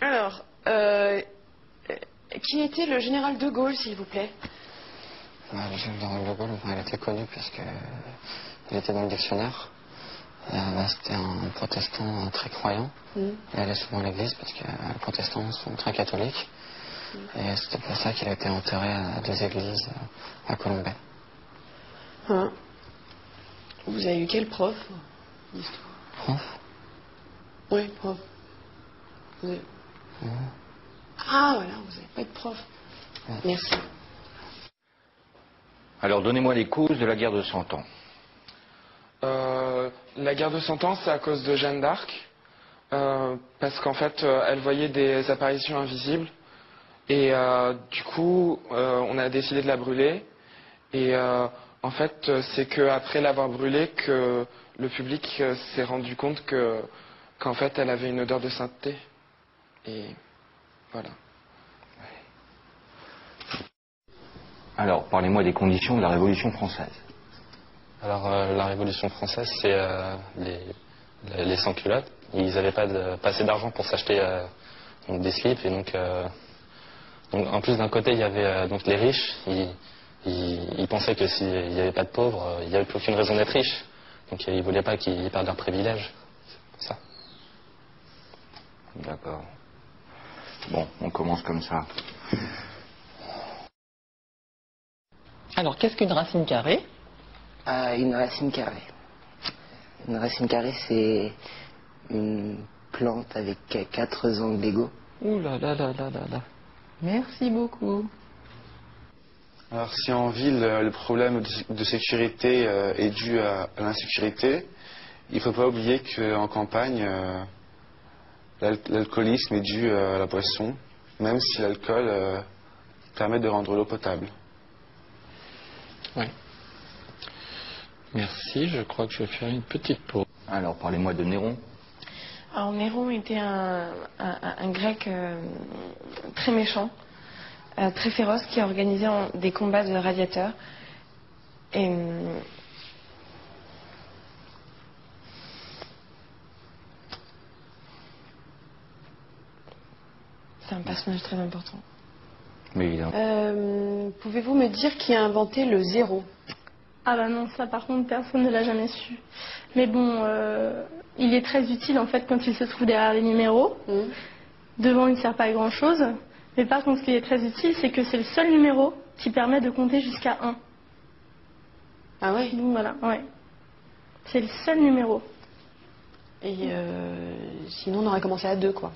Alors, qui était le général de Gaulle, s'il vous plaît? Le général de Gaulle, il était connu parce qu'il était dans le dictionnaire. C'était un protestant très croyant. Il allait souvent à l'église parce que les protestants sont très catholiques. Et c'était pour ça qu'il a été enterré à 2 églises à Colombey. Hein? Vous avez eu quel prof d'histoire? Prof? Oui, prof. Ah, voilà, vous n'avez pas de prof. Merci. Alors, donnez-moi les causes de la guerre de 100 ans. La guerre de 100 ans, c'est à cause de Jeanne d'Arc. Parce qu'en fait, elle voyait des apparitions invisibles. Et du coup, on a décidé de la brûler. Et en fait, c'est qu'après l'avoir brûlée que le public s'est rendu compte qu'en fait, elle avait une odeur de sainteté. Et voilà. Alors, parlez-moi des conditions de la Révolution française. Alors, la Révolution française, c'est les sans-culottes. Ils n'avaient pas assez d'argent pour s'acheter des slips. Et donc, en plus, d'un côté, il y avait donc les riches. Ils pensaient que s'il n'y avait pas de pauvres, il n'y avait plus aucune raison d'être riche. Donc, ils ne voulaient pas qu'ils perdent leurs privilèges. C'est pour ça. D'accord. Bon, on commence comme ça. Alors, qu'est-ce qu'une racine carrée? Une racine carrée. Une racine carrée, c'est une plante avec 4 angles égaux. Ouh là là là là là là. Merci beaucoup. Alors si en ville, le problème de sécurité est dû à l'insécurité, il ne faut pas oublier qu'en campagne, l'alcoolisme est dû à la boisson, même si l'alcool permet de rendre l'eau potable. Oui. Merci, je crois que je vais faire une petite pause. Alors, parlez-moi de Néron. Alors, Néron était un grec très méchant, très féroce, qui organisait des combats de gladiateurs. Et c'est un personnage très important. Mais Pouvez-vous me dire qui a inventé le zéro? Ah bah non, ça par contre personne ne l'a jamais su. Mais bon, il est très utile en fait quand il se trouve derrière les numéros. Devant il ne sert pas à grand chose. Mais par contre ce qui est très utile c'est que c'est le seul numéro qui permet de compter jusqu'à 1. Ah ouais? Donc voilà, ouais. C'est le seul numéro. Et sinon on aurait commencé à 2 quoi.